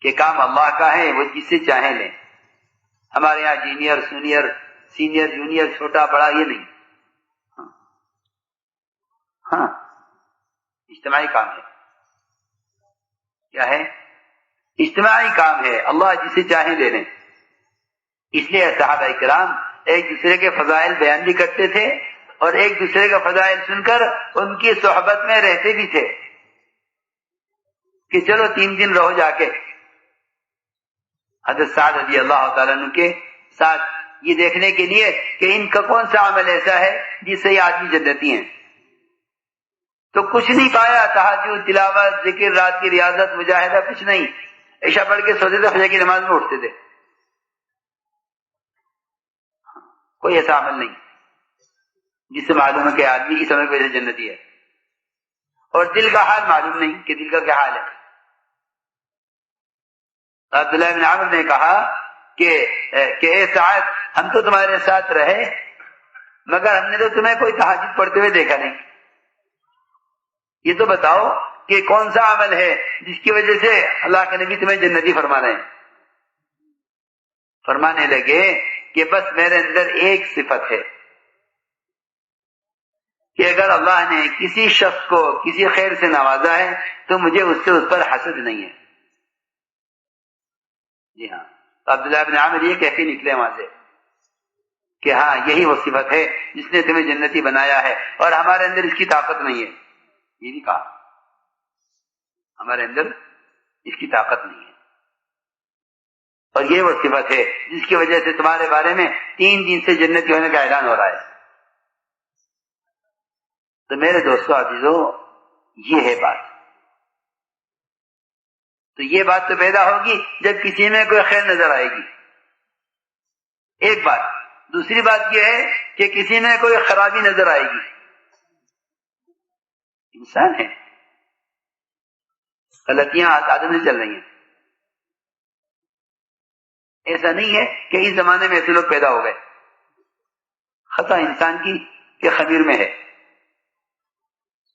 کہ کام اللہ کا ہے، وہ جس سے چاہیں لیں. ہمارے یہاں جینئر سینئر جونیئر چھوٹا بڑا یہ نہیں. ہاں اجتماعی کام ہے. کیا ہے؟ اجتماعی کام ہے. اللہ جسے چاہیں لے لیں. اس لیے صحابہ کرام ایک دوسرے کے فضائل بیان بھی کرتے تھے اور ایک دوسرے کا فضائل سن کر ان کی صحبت میں رہتے بھی تھے کہ چلو 3 دن رہو جا کے. حضرت سعد رضی اللہ تعالیٰ عنہ کے ساتھ یہ دیکھنے کے لیے کہ ان کا کون سا عمل ایسا ہے جس سے یہ آدمی جنتی ہیں. تو کچھ نہیں پایا. تہجد، تلاوت، ذکر، رات کی ریاضت، مجاہدہ، کچھ نہیں. عشاء پڑھ کے سوتے تھے، فجر کی نماز میں اٹھتے تھے. کوئی ایسا عمل نہیں جس سے معلوم ہے کہ آدمی اس عمل کی وجہ سے جنتی ہے. اور دل کا حال معلوم نہیں کہ دل کا کیا حال ہے. عبداللہ بن عمرو نے کہا کہ اے سعد، ہم تو تمہارے ساتھ رہے مگر ہم نے تو تمہیں کوئی تہجد پڑھتے ہوئے دیکھا نہیں. یہ تو بتاؤ کہ کون سا عمل ہے جس کی وجہ سے اللہ کے نبی تمہیں جنتی فرما رہے ہیں. فرمانے لگے کہ بس میرے اندر ایک صفت ہے کہ اگر اللہ نے کسی شخص کو کسی خیر سے نوازا ہے تو مجھے اس پر حسد نہیں ہے. جی ہاں، تو عبداللہ بن عامر یہ کہہ کے نکلے وہاں سے کہ ہاں یہی وہ صفت ہے جس نے تمہیں جنتی بنایا ہے اور ہمارے اندر اس کی طاقت نہیں ہے. یہ نہیں کہا ہمارے اندر اس کی طاقت نہیں ہے. اور یہ وہ صفت ہے جس کی وجہ سے تمہارے بارے میں 3 دن سے جنتی ہونے کا اعلان ہو رہا ہے. تو میرے دوستو عزیزو، یہ ہے بات. تو یہ بات تو پیدا ہوگی جب کسی میں کوئی خیر نظر آئے گی. ایک بات. دوسری بات یہ ہے کہ کسی میں کوئی خرابی نظر آئے گی. انسان ہے، غلطیاں عادت سے چل رہی ہیں. ایسا نہیں ہے کہ اس زمانے میں ایسے لوگ پیدا ہو گئے. خطا انسان کی کے خمیر میں ہے.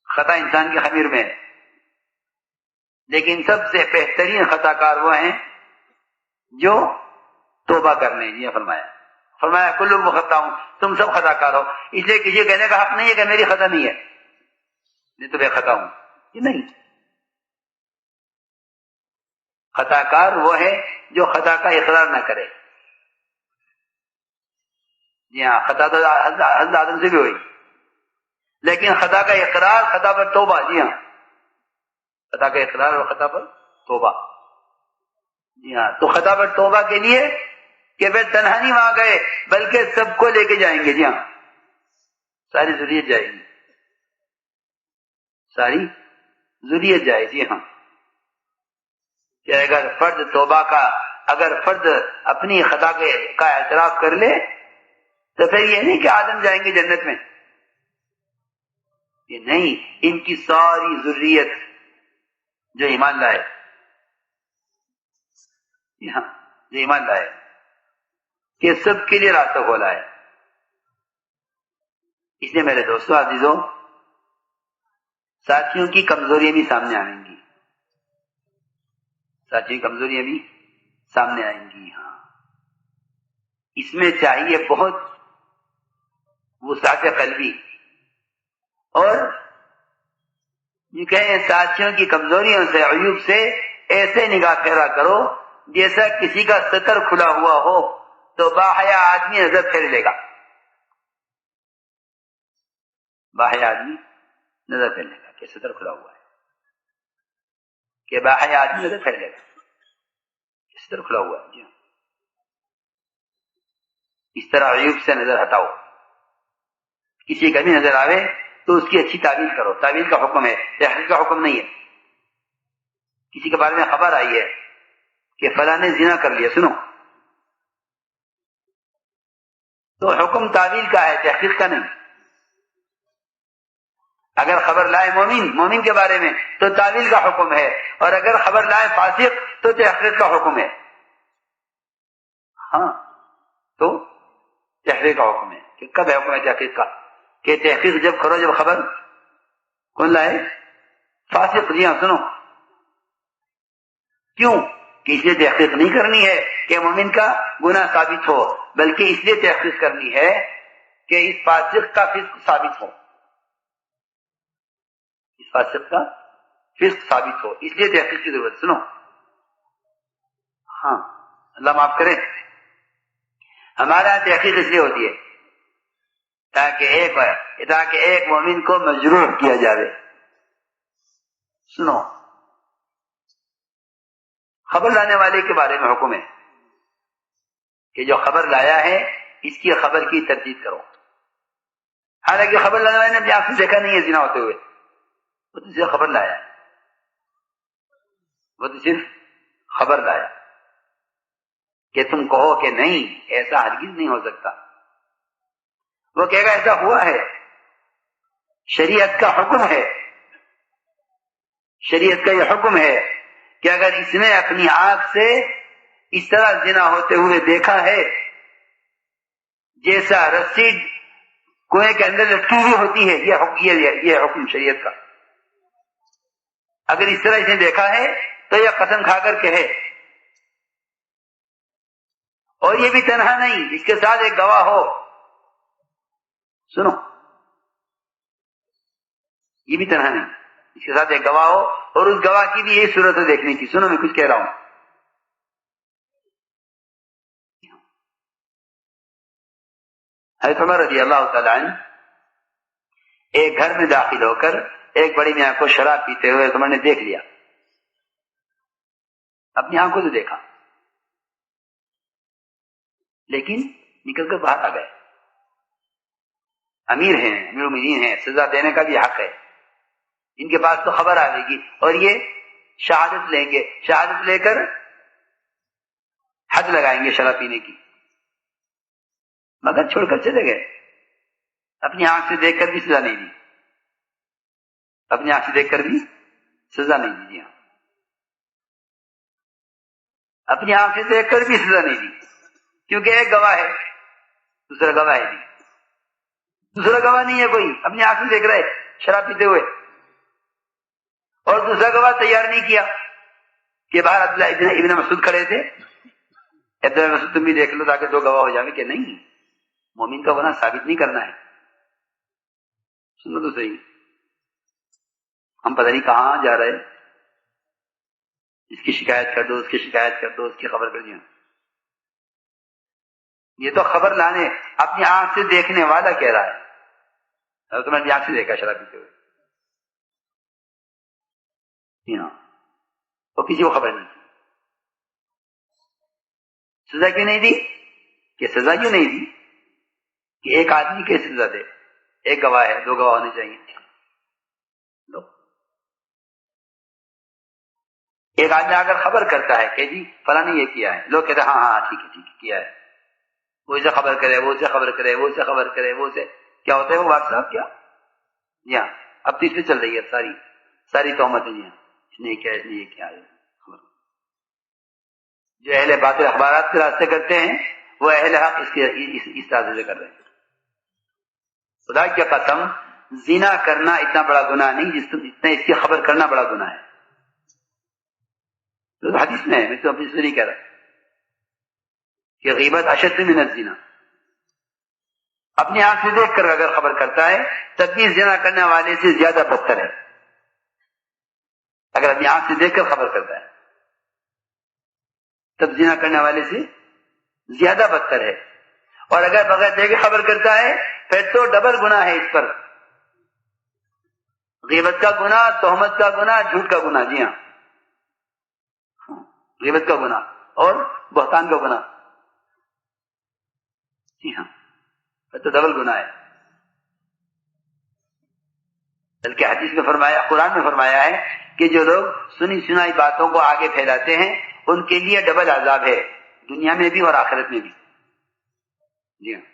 خطا انسان کے خمیر میں ہے. لیکن سب سے بہترین خطا کار وہ ہیں جو توبہ کر لیں. یہ فرمایا کل خطا ہوں، تم سب خطا کار ہو. اس لیے کسی کہنے کا حق نہیں ہے کہ میری خطا نہیں ہے، میں تو بے خطا ہوں. یہ نہیں. خطا کار وہ ہے جو خطا کا اقرار نہ کرے. جی ہاں، خطا تو حضرت آدم سے بھی ہوئی، لیکن خطا کا اقرار، خطا پر توبہ. جی ہاں، خطا کا اقرار اور خطا پر توبہ. جی ہاں، تو خطا پر توبہ کے لیے کہ پھر تنہا نہیں وہاں گئے بلکہ سب کو لے کے جائیں گے. جی ہاں، ساری ذریت جائے گی، ساری ذریت جائے. جی ہاں، کہ اگر فرد اپنی خطا کا اعتراف کر لے تو پھر یہ نہیں کہ آدم جائیں گے جنت میں. یہ نہیں، ان کی ساری ذریت جو ایمان لائے، یہاں جو ایمان لائے، کہ سب کے لیے راستہ کھولا ہے. اس لیے میرے دوستو عزیزوں، ساتھیوں کی کمزوریاں بھی سامنے آئیں گی. ساتھیوں کی کمزوریاں بھی سامنے آئیں گی. ہاں، اس میں چاہیے بہت وسعت قلبی. اور یہ کہیں ساتھیوں کی کمزوریوں سے، عیوب سے ایسے نگاہ پھیرا کرو جیسا کسی کا ستر کھلا ہوا ہو تو باحیا آدمی نظر پھیر لے گا. باحیا آدمی نظر پھیر لے گا کہ ستر کھلا ہوا ہے، کہ باحیا آدمی نظر پھیر لے گا کہ ستر کھلا ہوا ہے. اس طرح عیوب سے نظر ہٹاؤ. کسی کا بھی نظر آوے تو اس کی اچھی تعبیر کرو. تعبیر کا حکم ہے، تحقیق کا حکم نہیں ہے. کسی کے بارے میں خبر آئی ہے کہ فلاں نے زنا کر لیا، سنو، تو حکم تعبیر کا ہے، تحقیق کا نہیں. اگر خبر لائے مومن کے بارے میں تو تعویل کا حکم ہے، اور اگر خبر لائے فاسق تو تحقیق کا حکم ہے. ہاں، تو تحقیق کا حکم ہے. کہ کب ہے حکم ہے تحقیق کا؟ کہ تحقیق جب کرو جب خبر کون لائے؟ فاسق. جی ہاں، سنو. کیوں؟ کہ اس لیے تحقیق نہیں کرنی ہے کہ مومن کا گناہ ثابت ہو، بلکہ اس لیے تحقیق کرنی ہے کہ اس فاسق کا فسق ثابت ہو، اس فاسق کا فسق ثابت ہو، اس لیے تحقیق کی ضرورت. سنو، ہاں اللہ معاف کرے، ہمارا تحقیق اس لیے ہوتی ہے تاکہ ایک مومن کو مجروح کیا جائے. سنو، خبر لانے والے کے بارے میں حکم ہے کہ جو خبر لایا ہے اس کی خبر کی تردید کرو. حالانکہ خبر لانے والے نے اپنی آنکھ سے دیکھا نہیں ہے زنا ہوتے ہوئے، وہ تو صرف خبر لایا ہے، وہ تو صرف خبر لایا کہ تم کہو کہ نہیں ایسا ہرگز نہیں ہو سکتا. وہ کہے گا ایسا ہوا ہے، شریعت کا حکم ہے، شریعت کا یہ حکم ہے کہ اگر اس نے اپنی آنکھ سے اس طرح زنا ہوتے ہوئے دیکھا ہے جیسا رسی کنویں کے اندر لٹکی ہوئی ہوتی ہے، یہ حکم شریعت کا. اگر اس طرح اس نے دیکھا ہے تو یہ قسم کھا کر کہے، اور یہ بھی تنہا نہیں، اس کے ساتھ ایک گواہ ہو. سنو، یہ بھی تنہا نہیں، اس کے ساتھ ایک گواہ ہو، اور اس گواہ کی بھی یہی صورت ہے دیکھنے کی. سنو میں کچھ کہہ رہا ہوں. حضرت عمر رضی اللہ تعالیٰ عنہ ایک گھر میں داخل ہو کر ایک بڑی میاں کو شراب پیتے ہوئے عمر نے دیکھ لیا، اپنی آنکھوں سے دیکھا، لیکن نکل کر باہر آ گئے. امیر ہیں، امیر المؤمنین ہیں، سزا دینے کا بھی حق ہے، ان کے پاس تو خبر آئے گی اور یہ شہادت لیں گے، شہادت لے کر حد لگائیں گے شراب پینے کی، مگر چھوڑ کر چلے گئے. اپنی آنکھ سے دیکھ کر بھی سزا نہیں دی، اپنی آنکھ سے دیکھ کر بھی سزا نہیں دی. جی ہاں، اپنی آنکھ سے دیکھ کر بھی سزا نہیں دی، کیونکہ ایک گواہ ہے، دوسرا گواہ ہے نہیں، دوسرا گواہ نہیں ہے کوئی، اپنی آنکھ سے دیکھ رہے شراب پیتے ہوئے، اور دوسرا گواہ تیار نہیں کیا کہ باہر عبداللہ ابن مسعود کھڑے تھے، عبداللہ مسعود تم بھی دیکھ لو تاکہ دو گواہ ہو جائیں کہ نہیں، مومن کا گناہ ثابت نہیں کرنا ہے. سنو تو صحیح، ہم پتہ نہیں کہاں جا رہے، اس کی شکایت کر دو، اس کی شکایت کر دو، اس کی خبر کر دیا. یہ تو خبر لانے اپنی آنکھ سے دیکھنے والا کہہ رہا ہے، تم نے آنکھ سے دیکھا شراب پیتے ہوئے، وہ کسی کو خبر نہیں. سزا کیوں نہیں دی؟ کہ سزا کیوں نہیں دی کہ ایک آدمی کیسے سزا دے؟ ایک گواہ ہے، دو گواہ ہونے چاہیے. لو، ایک آدمی اگر خبر کرتا ہے کہ جی فلاں نے یہ کیا ہے، لوگ کہتے ہیں ہاں ہاں ٹھیک ہے کیا ہے، وہ اسے خبر کرے، وہ اسے خبر کرے، وہ اسے خبر کرے، وہ اسے کیا ہوتا ہے وہ واٹس ایپ کیا. جی ہاں، اب تیسری چل رہی ہے ساری تہمتیں. جی ہاں، اس نے کیا، اس نے یہ کیا. جو اہل باطل اخبارات کے راستے کرتے ہیں وہ اہل حق اس راستے سے کر رہے ہیں. خدا کی قسم، زنا کرنا اتنا بڑا گناہ نہیں جتنا اس کی خبر کرنا بڑا گناہ ہے. تو حدیث میں ہے، میں تو اپنی سے نہیں کہہ رہا کہ غیبت اشد من الزنا. اپنی آنکھ سے دیکھ کر اگر خبر کرتا ہے تب بھی زنا کرنے والے سے زیادہ بدتر ہے. اگر اپنی آنکھ سے دیکھ کر خبر کرتا ہے تب زنا کرنے والے سے زیادہ بدتر ہے. اور اگر بغیر دیکھے خبر کرتا ہے پھر تو ڈبل گناہ ہے اس پر، غیبت کا گناہ، تہمت کا گناہ، جھوٹ کا گناہ. جی ہاں، غیبت کا گناہ اور بہتان کا گناہ. جی ہاں، پھر تو ڈبل گناہ ہے. بلکہ حدیث میں فرمایا، قرآن میں فرمایا ہے کہ جو لوگ سنی سنائی باتوں کو آگے پھیلاتے ہیں ان کے لیے ڈبل عذاب ہے، دنیا میں بھی اور آخرت میں بھی. جی ہاں،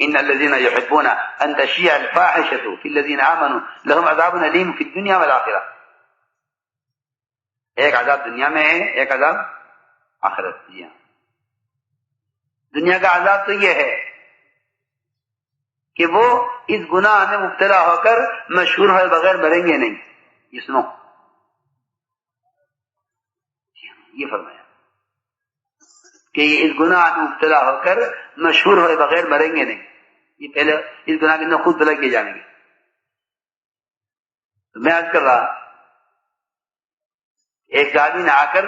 ان الذين يحبون ان تشيع الفاحشة في الذين آمنوا لهم عذاب أليم في الدنيا والآخرة. ایک عذاب دنیا میں ہے، ایک عذاب آخرت. جی ہاں، دنیا کا عذاب تو یہ ہے کہ وہ اس گناہ میں مبتلا ہو کر مشہور ہوئے بغیر مریں گے نہیں. یہ سنو، یہ فرمایا کہ یہ اس گناہ میں مبتلا ہو کر مشہور ہوئے بغیر مریں گے نہیں، یہ پہلے اس گناہ کے اندر خود بلا کیے جائیں گے. تو میں عرض کر رہا، ایک آدمی نے آ کر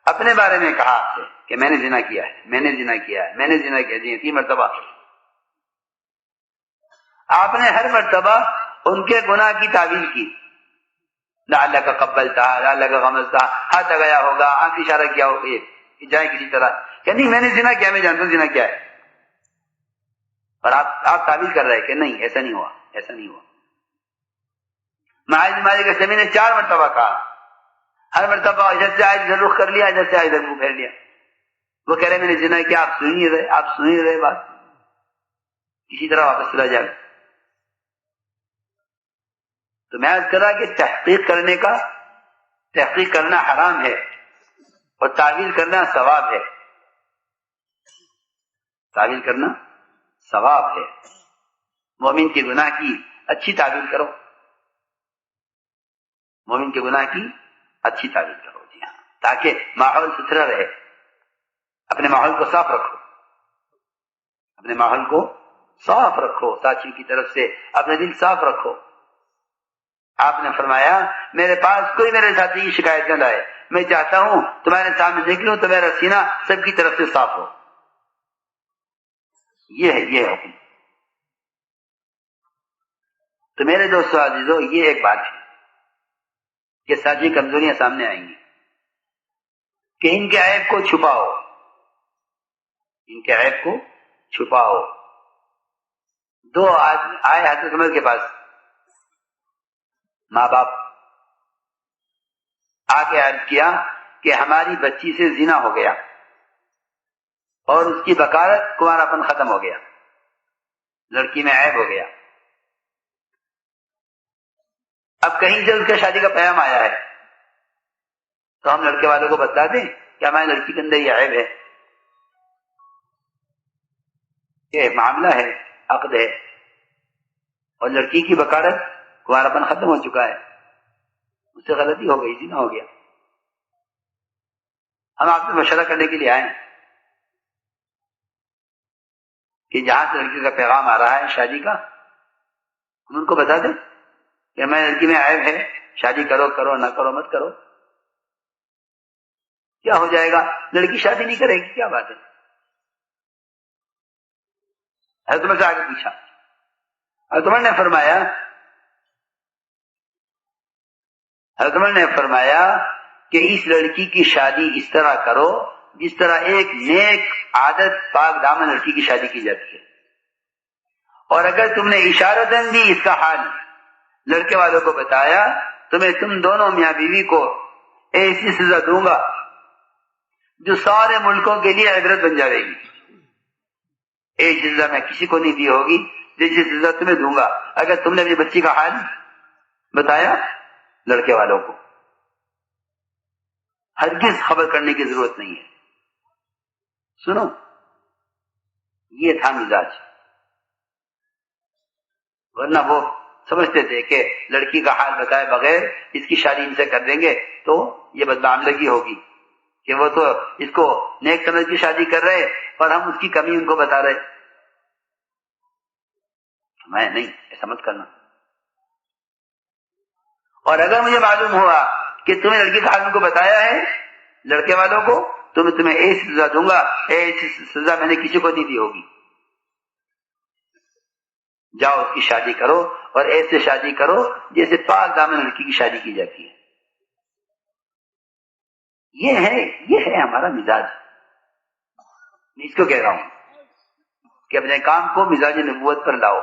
اپنے بارے میں کہا آپ سے کہ میں نے زنا کیا ہے، میں نے زنا کیا ہے، میں نے زنا کیا، جی 3 مرتبہ. آپ نے ہر مرتبہ ان کے گناہ کی تعویل کی، لعلک قبلتا، لعلک غمزتا، ہاتھ لگایا ہوگا، آنکھ اشارہ کیا ہوگا کہ جائے کسی طرح کہ نہیں میں نے زنا کیا، میں جانتا ہوں زنا کیا ہے. اور آپ تعویل کر رہے کہ نہیں ایسا نہیں ہوا، ایسا نہیں ہوا. معاذ مالک اسلمی نے 4 مرتبہ کہا، ہر مرتبہ ادھر سے آئے ادھر رخ کر لیا، ادھر سے آئے ادھر منہ پھیر لیا. وہ کہہ رہے میں نے زنا کیا، آپ سن ہی رہے، آپ سن ہی رہے بات، کسی طرح واپس چلا جائے. تو میں عرض کرا کہ تحقیق کرنا حرام ہے اور تعویل کرنا ثواب ہے. تعویل کرنا ثواب ہے. مومن کے گناہ کی اچھی تعویل کرو، مومن کے گناہ کی اچھی تعویل کرو، جی ہاں، تاکہ ماحول ستھرا رہے. اپنے ماحول کو صاف رکھو، اپنے ماحول کو صاف رکھو، ساتھی کی طرف سے اپنے دل صاف رکھو. آپ نے فرمایا میرے پاس کوئی میرے ساتھی کی شکایت نہ لائے، میں چاہتا ہوں تمہارے سامنے نکلوں تو میرا سینہ سب کی طرف سے صاف ہو. یہ حکم. تو میرے دوستو عزیزو، یہ ایک بات ہے کہ ساتھی کمزوریاں سامنے آئیں گی کہ ان کے عیب کو چھپاؤ، ان کے عیب کو چھپاؤ. 2 آدمی آئے حضرت عمر کے پاس، ماں باپ آ کے عرض کیا کہ ہماری بچی سے زنا ہو گیا اور اس کی بکارت کنواراپن ختم ہو گیا، لڑکی میں عیب ہو گیا. اب کہیں سے اس کے شادی کا پیغام آیا ہے تو ہم لڑکے والوں کو بتا دیں کہ ہماری لڑکی کے اندر یہ عیب ہے، یہ معاملہ ہے، عقد ہے، اور لڑکی کی بکارت کنواراپن ختم ہو چکا ہے، اس سے غلطی ہو گئی، زنا ہو گیا. ہم آپ سے مشورہ کرنے کے لیے آئے کہ جہاں سے لڑکی کا پیغام آ رہا ہے شادی کا، ہم ان کو بتا دیں کہ ہماری لڑکی میں عیب ہے، شادی کرو کرو، نہ کرو مت کرو. کیا ہو جائے گا؟ لڑکی شادی نہیں کرے گی، کیا بات ہے؟ حضرت عمر سے آگے پوچھا، حضرت عمر نے فرمایا کہ اس لڑکی کی شادی اس طرح کرو جس طرح ایک نیک عادت پاک دامن لڑکی کی شادی کی جاتی ہے. اور اگر تم نے اشارتاً بھی اس کا حال لڑکے والوں کو بتایا تو میں تم دونوں میاں بیوی کو ایسی سزا دوں گا جو سارے ملکوں کے لیے عبرت بن جائے گی. ایسی سزا میں کسی کو نہیں دی ہوگی جیسی سزا تمہیں دوں گا اگر تم نے اپنی بچی کا حال بتایا لڑکے والوں کو. ہرگز خبر کرنے کی ضرورت نہیں ہے. سنو، یہ تھا مزاج. ورنہ وہ سمجھتے تھے کہ لڑکی کا حال بتائے بغیر اس کی شادی ان سے کر دیں گے تو یہ بدمعاملگی ہوگی کہ وہ تو اس کو نیک سمجھ کی شادی کر رہے اور ہم اس کی کمی ان کو بتا رہے. میں نہیں، ایسا مت کرنا. اور اگر مجھے معلوم ہوا کہ تمہیں لڑکی کا حال ان کو بتایا ہے لڑکے والوں کو تو میں تمہیں ایسی سزا دوں گا، ایسی سزا میں نے کسی کو نہیں دی ہوگی. جاؤ اس کی شادی کرو اور ایسے شادی کرو جیسے پاک دامن لڑکی کی شادی کی جاتی ہے. یہ ہے ہمارا مزاج. میں اس کو کہہ رہا ہوں کہ اپنے کام کو مزاج نبوت پر لاؤ،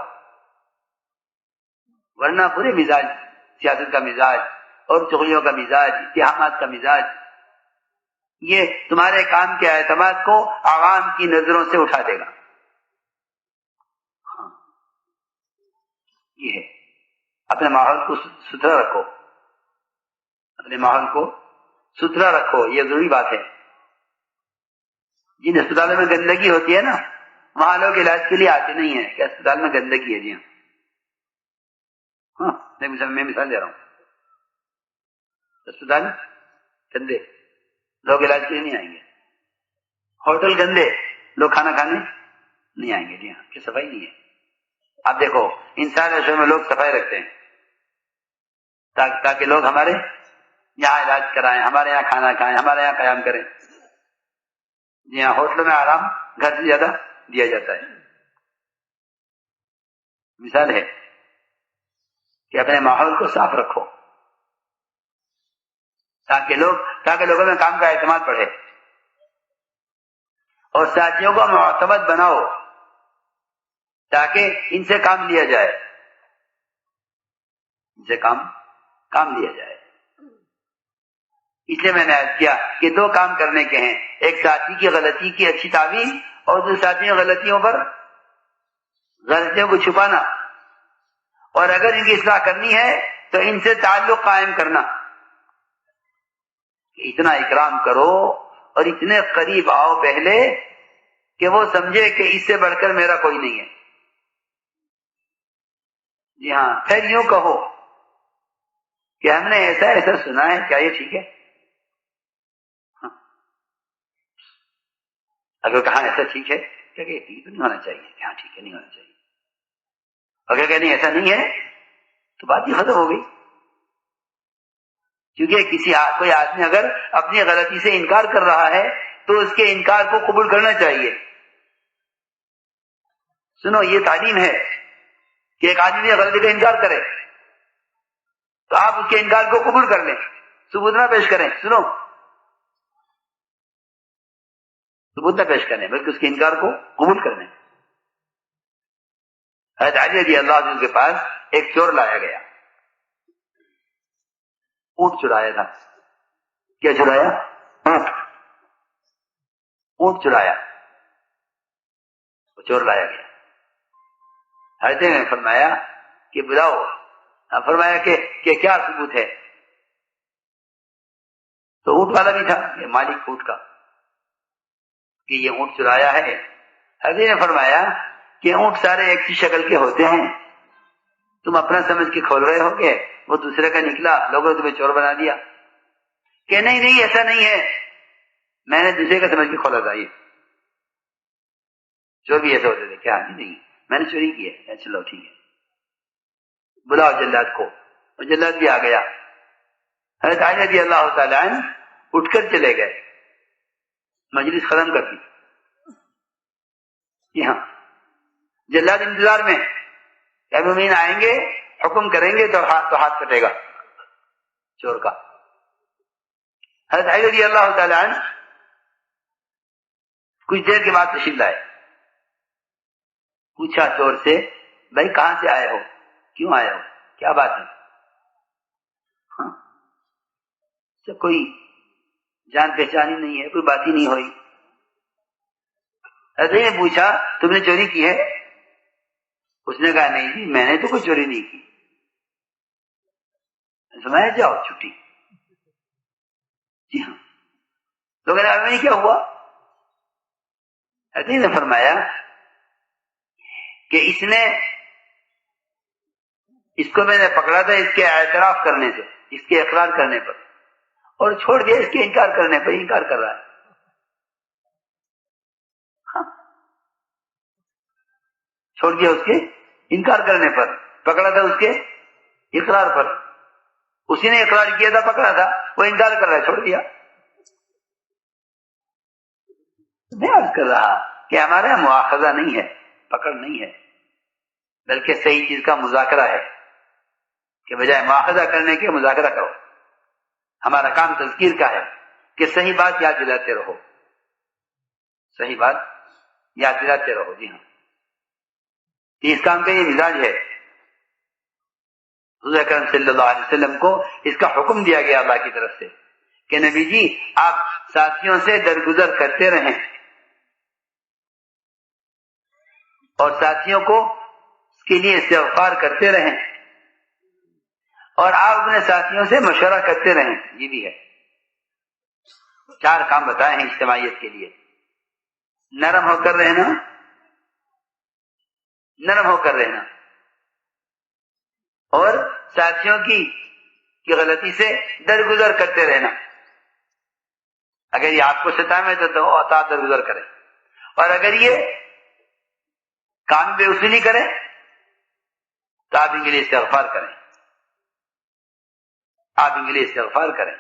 ورنہ پورے مزاج، سیاست کا مزاج اور چغلیوں کا مزاج، اتہامات کا مزاج، یہ تمہارے کام کے اعتماد کو عوام کی نظروں سے اٹھا دے گا. یہ ہے، اپنے ماحول کو ستھرا رکھو، اپنے ماحول کو ستھرا رکھو، یہ ضروری بات ہے. جن اسپتالوں میں گندگی ہوتی ہے نا وہاں لوگ علاج کے لیے آتے نہیں ہیں کہ اسپتال میں گندگی ہے. جی ہاں، میں مثال دے رہا ہوں. اسپتال گندے، لوگ علاج کے لیے نہیں آئیں گے. ہوٹل گندے، لوگ کھانا کھانے نہیں آئیں گے. جی ہاں، کہ صفائی نہیں ہے. آپ دیکھو ان سارے شہروں میں لوگ صفائی رکھتے ہیں تاکہ لوگ ہمارے یہاں علاج کرائیں، ہمارے یہاں کھانا کھائیں، ہمارے یہاں قیام کریں. جی ہاں، ہوٹلوں میں آرام گھر سے زیادہ دیا جاتا ہے. مثال ہے کہ اپنے ماحول کو صاف رکھو تاکہ لوگوں میں کام کا اعتماد بڑھے، اور ساتھیوں کو معتمد بناؤ تاکہ ان سے کام لیا جائے، ان سے کام لیا جائے. اس لیے میں نے عرض کیا کہ دو کام کرنے کے ہیں، ایک ساتھی کی غلطی کی اچھی تعویل اور دوسرے ساتھی کی غلطیوں پر غلطیوں کو چھپانا، اور اگر ان کی اصلاح کرنی ہے تو ان سے تعلق قائم کرنا. اتنا اکرام کرو اور اتنے قریب آؤ پہلے کہ وہ سمجھے کہ اس سے بڑھ کر میرا کوئی نہیں ہے. جی ہاں، پھر یوں کہو کہ ہم نے ایسا سنا ہے، کیا یہ ٹھیک ہے؟ اگر کہا ایسا ٹھیک ہے کہ ٹھیک نہیں ہونا چاہیے، ہاں ٹھیک ہے، نہیں ہونا چاہیے. اگر کہ نہیں ایسا نہیں ہے تو بات ہی ختم ہو گئی. کیونکہ کوئی آدمی اگر اپنی غلطی سے انکار کر رہا ہے تو اس کے انکار کو قبول کرنا چاہیے. سنو، یہ تعلیم ہے کہ ایک آدمی غلطی کا انکار کرے تو آپ اس کے انکار کو قبول کر لیں، ثبوت نہ پیش کریں. سنو، ثبوت نہ پیش کریں بلکہ اس کے انکار کو قبول کر لیں. حضرت علی رضی اللہ عنہ کے پاس ایک چور لایا گیا، اونٹ چرایا تھا. کیا چرایا؟ اونٹ چرایا. وہ چور لایا گیا. حضرت نے فرمایا کہ بلاؤ. فرمایا کہ کیا ثبوت ہے؟ تو اونٹ والا بھی تھا، یہ مالک اونٹ کا، کہ یہ اونٹ چرایا ہے. حضرت نے فرمایا کہ اونٹ سارے ایک سی شکل کے ہوتے ہیں، تم اپنا سمجھ کے کھول رہے ہو گے، وہ دوسرے کا نکلا، لوگوں نے تمہیں چور بنا دیا. کہ نہیں ایسا نہیں ہے، میں نے دوسرے کا سمجھ کے کھولا تھا. یہ چور بھی ایسے ہوتے تھے کیا؟ نہیں میں نے چوری کی ہے. چلو ٹھیک ہے، بلاؤ جلاد کو. اور جلاد بھی آ گیا. حضرت علی رضی اللہ تعالی عنہ اٹھ کر چلے گئے، مجلس ختم کر دی. جی ہاں، جلاد انتظار میں، امین آئیں گے، حکم کریں گے تو ہاتھ کٹے گا چور کا. حضرت علی رضی اللہ تعالی عنہ کچھ دیر کے بعد تشریف لائے. پوچھا چور سے، بھائی کہاں سے آئے ہو، کیوں آئے ہو، کیا بات ہے؟ ہاں، کوئی جان پہچانی نہیں ہے، کوئی بات ہی نہیں ہوئی. حضرت نے پوچھا تم نے چوری کی ہے؟ اس نے کہا نہیں جی میں نے تو کوئی چوری نہیں کی. سمجھ جاؤ چھٹی. جی ہاں، لوگوں نے کیا ہوا؟ حضرت نے فرمایا کہ اس کو میں نے پکڑا تھا اس کے اعتراف کرنے سے، اس کے اقرار کرنے پر، اور چھوڑ دیا اس کے انکار کرنے پر. انکار کر رہا ہے. ہاں، چھوڑ دیا اس کے انکار کرنے پر، پکڑا تھا اس کے اقرار پر. اسی نے اقرار کیا تھا، پکڑا تھا، وہ انکار کر رہا ہے، چھوڑ دیا. میں عرض کر رہا کہ ہمارے یہاں مواخذہ نہیں ہے، پکڑ نہیں ہے، بلکہ صحیح چیز کا مذاکرہ ہے کہ بجائے مواخذہ کرنے کے مذاکرہ کرو. ہمارا کام تذکیر کا ہے کہ صحیح بات یاد دلاتے رہو، صحیح بات یاد دلاتے رہو. جی ہاں، اس کام کا یہ مزاج ہے. حضور اکرم صلی اللہ علیہ وسلم کو اس کا حکم دیا گیا اللہ کی طرف سے کہ نبی جی آپ ساتھیوں سے درگزر کرتے رہیں اور ساتھیوں کو اس کے لیے استغفار کرتے رہیں، اور آپ اپنے ساتھیوں سے مشورہ کرتے رہیں. یہ بھی ہے. 4 کام بتائے ہیں اجتماعیت کے لیے. نرم ہو کر رہنا، نرم ہو کر رہنا، اور ساتھیوں کی غلطی سے درگزر کرتے رہنا. اگر یہ آپ کو ستائے تو عطا درگزر کریں، اور اگر یہ کام بے وصولی کریں تو آپ ان کے لیے استغفار کریں، آپ ان کے لیے استغفار کریں۔